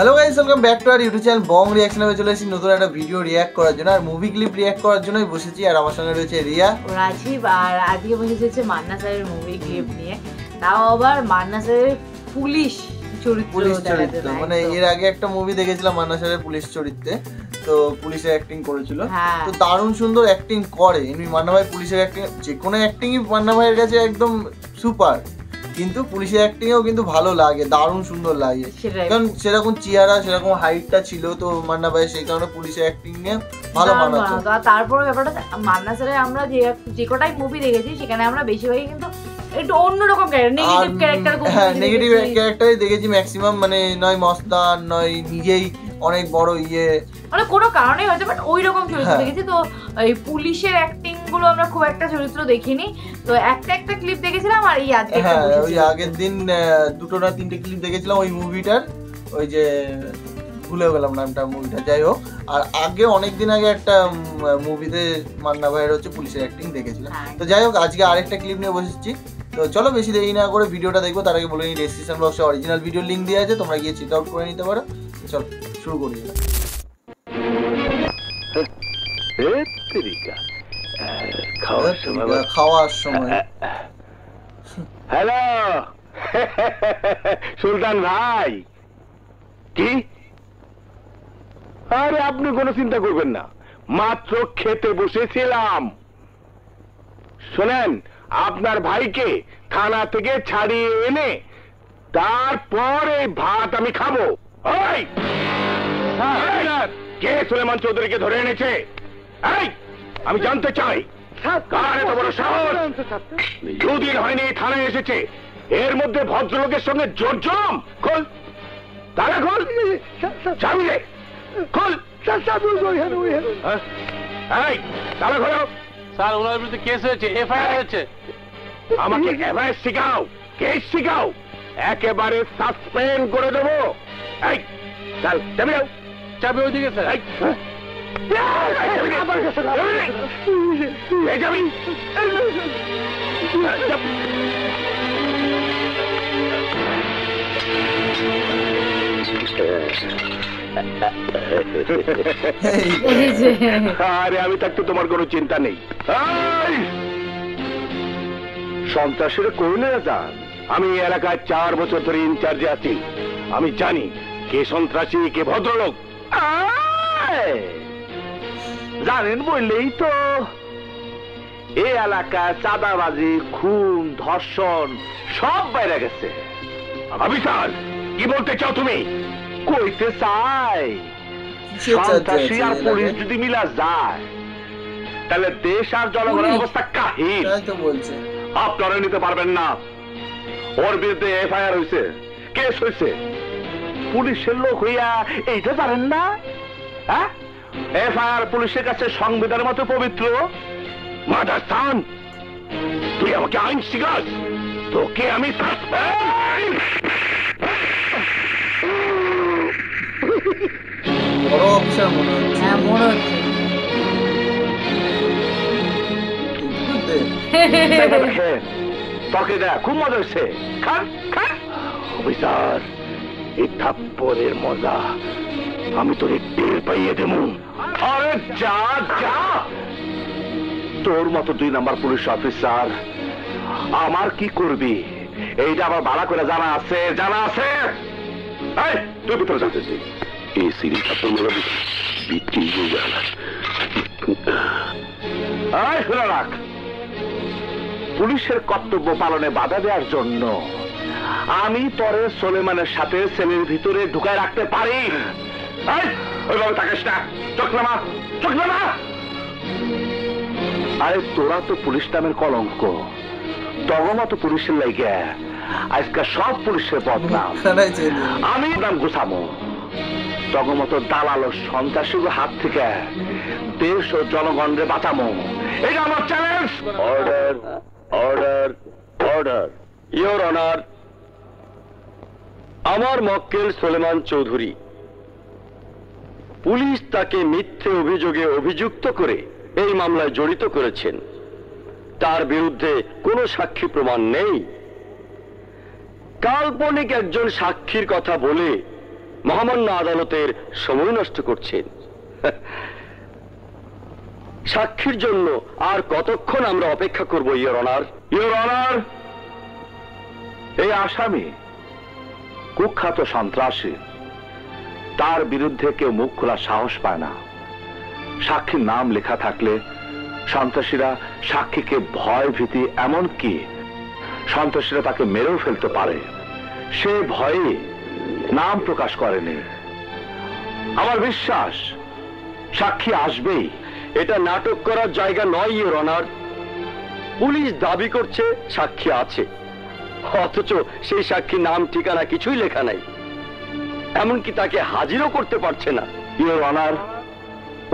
Hello guys, welcome back to our YouTube channel Bong reaction. আমি চলে এসেছি নতুন একটা ভিডিও রিঅ্যাক্ট করার জন্য, আর মুভি ক্লিপ রিঅ্যাক্ট করার জন্যই বসেছি। আর আমার সঙ্গে রয়েছে রিয়া, রাজীব, আর আজকে বসেছে মান্না স্যারের মুভি ক্লিপ নিয়ে। তাও আবার মান্না স্যারের পুলিশ চরিত্র। মানে এর আগে একটা মুভি দেখেছিলাম মান্না স্যারের পুলিশ চরিত্রে, তো পুলিশের অ্যাক্টিং করেছিল। তো দারুণ সুন্দর অ্যাক্টিং করে এমনি মান্না ভাই। পুলিশের অ্যাক্টিং, যে কোনো অ্যাক্টিংই মান্না ভাইয়ের কাছে একদম সুপার, কিন্তু পুলিশের অ্যাক্টিংও কিন্তু ভালো লাগে, দারুণ সুন্দর লাগে। কারণ সেরকম চেহারা, সেরকম হাইটটা ছিল তো মান্না ভাই, সেই কারণে পুলিশের অ্যাক্টিং নিয়ে ভালো মানাতো। তারপর ব্যাপারটা মান্না স্যারের আমরা যে কটাই মুভি দেখেছি সেখানে আমরা বেশিরভাগই কিন্তু একটু অন্যরকম নেগেটিভ ক্যারেক্টার, নেগেটিভ ক্যারেক্টারই দেখেছি ম্যাক্সিমাম। মানে নয় মস্তান, নয় নিজেই অনেক বড় মানে কোনো কারণে হয়তো, বাট ওই রকম চরিত্র দেখেছি। তো এই পুলিশের অ্যাক্টিং গুলো আমরা খুব একটা চরিত্র দেখিনি, তো একটা ক্লিপ দেখেছিলাম। আর এই আজকে ওই আগের দিন দুটো না তিনটে ক্লিপ দেখেছিলাম ওই মুভিটার, ওই যে ভুলে গেলাম নামটা মুভিটা, যাই হোক। আর আগে অনেকদিন আগে একটা মুভিতে মান্না ভাইয়ের হচ্ছে পুলিশের অ্যাক্টিং দেখেছিলাম। তো যাই হোক, আজকে আরেকটা ক্লিপ নিয়ে বসেছি। তো চলো বেশি দেরি না করে ভিডিওটা দেখবো। তার আগে বলে নিই, ডেসক্রিপশন বক্সে অরিজিনাল ভিডিও লিঙ্ক দেওয়া আছে, তোমরা গিয়ে চেক আউট করে নিতে পারো। চলো শুরু করি। খাওয়ার সময় হ্যালো সুলতান ভাই, কি? আরে আপনি কোনো চিন্তা করবেন না, মাত্র খেতে বসেছিলাম। শোনেন, আপনার ভাইকে থানা থেকে ছাড়িয়ে এনে তারপরে ভাত আমি খাবো। কে সুলেমান চৌধুরীকে ধরে এনেছে? আমি জানতে চাই, কার এত বড় সাহস? দুদিন হয়নি থানায় এসেছে, এর মধ্যে ভদ্রলোকের সঙ্গে জোরজম। খোল তারা, খোল চাবি দে, খোল। তারা খোলো। স্যার, ওনার বিরুদ্ধে কেস হয়েছে, এফআইআর হয়েছে। আমাকে এফআইআর শিখাও, কেস শিখাও, একেবারে সাসপেন্ড করে দেবো। এই চল, চাবি দাও। চাবি ওইদিকে স্যার। আরে আমি থাকতে তোমার কোনো চিন্তা নেই। সন্ত্রাসের করলে যান, আমি এলাকায় 4 বছর ধরে ইনচার্জে আছি। আমি জানি কে সন্ত্রাসী, কে ভদ্রলোক। জানেন বললেই তো, এই এলাকায় চাঁদাবাজি, খুন, ধর্ষণ সব বাইরে গেছে। অফিসার, কি বলতে চাও তুমি? কইতে চাই, সন্ত্রাসী আর পুলিশ যদি মিলা যায় তাহলে দেশ আর জনগণের অবস্থা কাহিল। আপনারা নিতে পারবেন না। ওর বিরুদ্ধে এফআইআর হয়েছে, কেস হয়েছে। পুলিশের লোক হইয়া এইটা জানেন না? হ্যাঁ, এফআইআর পুলিশের কাছে সংবিধানের মতো পবিত্র। মাদারস্থান, তুই আমাকে আইন শিখাস? তোকে আমি বড় অফিসার মনে হচ্ছে। হ্যাঁ, মনে হচ্ছে। তোকে দেখ খুব মজা হচ্ছে। খান খান। অফিসার, এই থাপ্পড়ের মজা আমি তোর টের পাইয়ে দেব। আরে যা যা, তোর মতো 2 নাম্বার পুলিশ অফিসার আমার কি করবি এইটা আমার ভালো করে জানা আছে, জানা আছে। তুই ভিতরে যাচ্ছি, এই সিঁড়ি থাপ্পড় মোড়া বিক্রি হয়ে গেল। শুনে রাখ, পুলিশের কর্তব্য পালনে বাধা দেওয়ার জন্য আমি তোরে সুলেমানের সাথে সেলের ভিতরে ঢুকায় রাখতে পারি। ওইভাবে থাকিস না, চোখ নামা, চোখ নামা। আরে তোরা তো পুলিশ নামের কলঙ্ক, তগমতো পুলিশের লাইগে আজকাল সব পুলিশের বদনাম। আমি নাম গুছামো, তগমতো দালাল ও সন্ত্রাসীর হাত থেকে দেশ ও জনগণকে বাঁচামো। এটা আমার challenge. Order order order. Your honour, আমার মক্কেল সুলেমান চৌধুরী, পুলিশ তাকে মিথ্যে অভিযোগে অভিযুক্ত করে এই মামলায় জড়িত করেছেন। তার বিরুদ্ধে কোনো সাক্ষী প্রমাণ নেই। কাল্পনিক একজন সাক্ষীর কথা বলে মহামান্য আদালতের সময় নষ্ট করছেন। সাক্ষীর জন্য আর কতক্ষণ আমরা অপেক্ষা করব ইওর অনার? ইওর অনার, এই আসামি কুখ্যাত সন্ত্রাসী, তার বিরুদ্ধে কেউ মুখ খোলার সাহস পায় না। সাক্ষীর নাম লেখা থাকলে সন্ত্রাসীরা সাক্ষীকে ভয় ভীতি, এমনকি সন্ত্রাসীরা তাকে মেরেও ফেলতে পারে। সে ভয়ে নাম প্রকাশ করেনি। আমার বিশ্বাস সাক্ষী আসবেই। এটা নাটক করার জায়গা নয় ইওর অনার। পুলিশ দাবি করছে সাক্ষী আছে, অথচ সেই সাক্ষীর নাম ঠিকানা কিছুই লেখা নাই, এমনকি তাকে হাজিরও করতে পারছে না। ইওর অনার,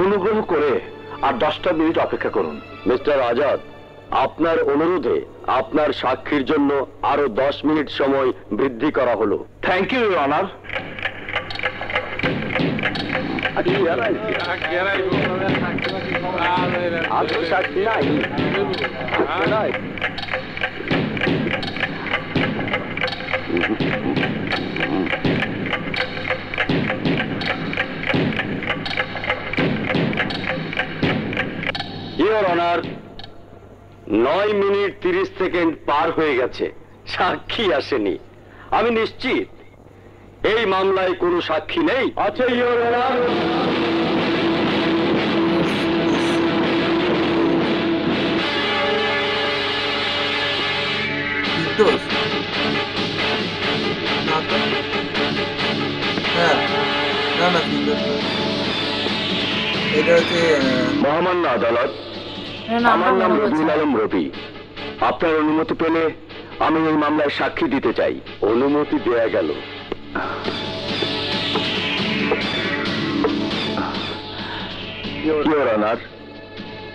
অনুগ্রহ করে আর 10টা মিনিট অপেক্ষা করুন। মিস্টার আজাদ, আপনার অনুরোধে আপনার সাক্ষীর জন্য আরো 10 মিনিট সময় বৃদ্ধি করা হলো। Thank you your honour. সাক্ষী নাই, নাই। ইওর অনার, 9 মিনিট 30 সেকেন্ড পার হয়ে গেছে, সাক্ষী আসেনি। আমি নিশ্চিত এই মামলায় কোনো সাক্ষী নেই। আছে ইওর অনার। এটা হচ্ছে মহামান্য আদালত, আমার নাম রবিউল আলম রবি। আপনার অনুমতি পেলে আমি এই মামলায় সাক্ষী দিতে চাই। অনুমতি দেয়া গেল। ইওর অনার,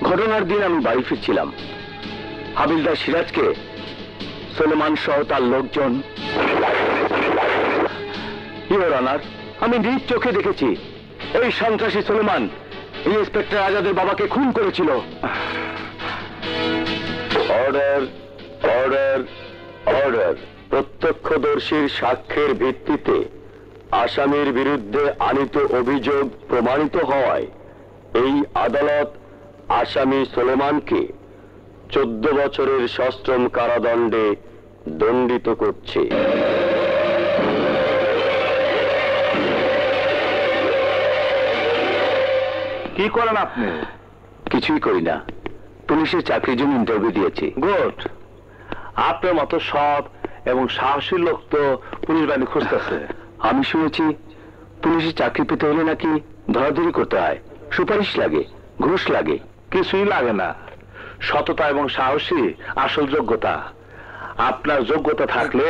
ঘটনার দিন আমি বাড়ি ফিরছিলাম। হাবিলদার সিরাজকে সুলেমান সহ তার লোকজন, ইওর অনার, আমি নিজ চোখে দেখেছি এই সন্ত্রাসী সুলেমান ইন্সপেক্টর আজাদের বাবাকে খুন করেছিল। Order, order, order. প্রত্যক্ষদর্শীর সাক্ষ্যের ভিত্তিতে আসামির বিরুদ্ধে আনিত অভিযোগ প্রমাণিত হওয়ায় এই আদালত আসামি সুলেমানকে 14 বছরের সশ্রম কারাদণ্ডে দণ্ডিত করছে। কি করেন আপনি? কিছুই করি না, পুলিশের চাকরির জন্য ইন্টারভিউ দিয়েছি। গুড। আপনার মতো সৎ এবং সাহসী লোক তো পুলিশ বাহিনী খুঁজতেছে। আমি শুনেছি পুলিশের চাকরি পেতে হলে নাকি ধরাধরি করতে হয়, সুপারিশ লাগে, ঘুষ লাগে। কিছুই লাগে না, সততা এবং সাহসী আসল যোগ্যতা। আপনার যোগ্যতা থাকলে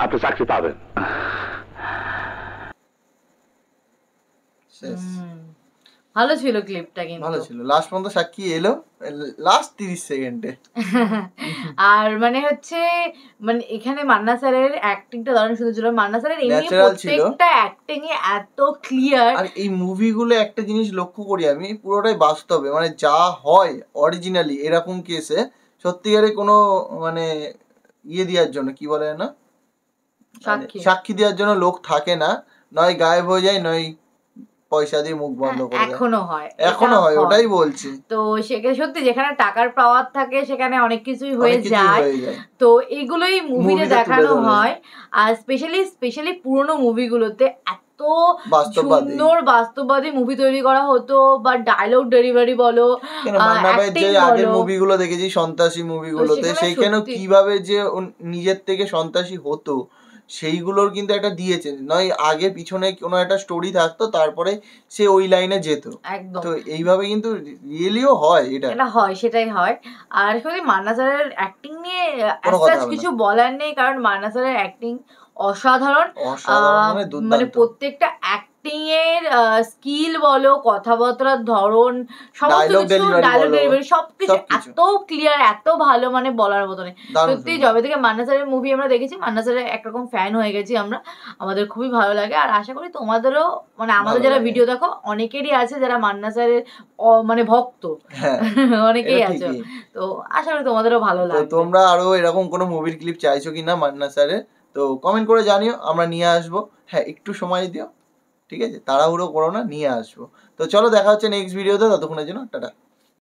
আপনি চাকরি পাবেন। ভালো ছিল ক্লিপটা, কিন্তু ভালো ছিল। লাস্ট পর্যন্ত সাক্ষী এলো, লাস্ট 30 সেকেন্ডে। আর মানে হচ্ছে, মানে এখানে মান্না স্যারের অ্যাক্টিংটা দারুণ সুন্দর ছিল। মান্না স্যারের এমনি প্রত্যেকটা অ্যাক্টিং এ এত ক্লিয়ার। আর এই মুভিগুলো একটা জিনিস লক্ষ্য করি আমি, পুরোটাই বাস্তবে, মানে যা হয় অরিজিনালি এরকম কেসে সত্যিকারে কোনো মানে ইয়ে দেওয়ার জন্য, কি বলে না, সাক্ষী দেওয়ার জন্য লোক থাকে না, নয় গায়েব হয়ে যায়, নয় পয়সা দিয়ে মুখ বন্ধ করে দেয়। এখনো হয়, ওটাই বলছি। তো সেখানে সত্যি যেখানে টাকার পাওয়ার থাকে সেখানে অনেক কিছুই হয়ে যায়। তো এগুলোই মুভিতে দেখানো হয়। আর স্পেশালি পুরোনো মুভিগুলোতে এত সুন্দর বাস্তববাদী মুভি তৈরি করা হতো, বা ডায়লগ ডেলিভারি বলো, যে আগের মুভিগুলো দেখেছি সন্ত্রাসী মুভিগুলোতে, সেইখানেও কিভাবে যে নিজের থেকে সন্ত্রাসী হতো সেইগুলোর কিন্তু একটা দিয়েছে, নয় আগে পিছনে কোনো একটা স্টোরি থাকতো, তারপরে সে ওই লাইনে যেত। একদম। তো এইভাবে কিন্তু রিয়েলিও হয়, এটা হয়, সেটাই হয়। আর সত্যি মান্না স্যারের অ্যাক্টিং নিয়ে কিছু বলার নেই, কারণ মান্না স্যারের অ্যাক্টিং অসাধারণ। মানে প্রত্যেকটা অ্যাক্টিং এর স্কিল বলো, কথাবার্তার ধরন, সমস্ত কিছু, ডায়লগ ডেলিভারি সবকিছু এত ক্লিয়ার, এত ভালো, মানে বলার মতো নেই। সত্যি যবে থেকে মান্না স্যারের মুভি আমরা দেখেছি, মান্না স্যারের একরকম ফ্যান হয়ে গেছি আমরা। আমাদের খুবই ভালো লাগে, আর আশা করি তোমাদেরও, মানে আমাদের যারা ভিডিও দেখো অনেকেরই আছে যারা মান্না স্যারের মানে ভক্ত, অনেকেই আছে। তো আশা করি তোমাদেরও ভালো লাগে। তোমরা আরো এরকম কোনো মুভির ক্লিপ চাইছো কিনা মান্না স্যারের, তো কমেন্ট করে জানিও, আমরা নিয়ে আসবো। হ্যাঁ, একটু সময় দিও, ঠিক আছে, তাড়াহুড়ো করো না, নিয়ে আসবো। তো চলো দেখা হচ্ছে নেক্সট ভিডিওতে, ততক্ষণের জন্য টাটা।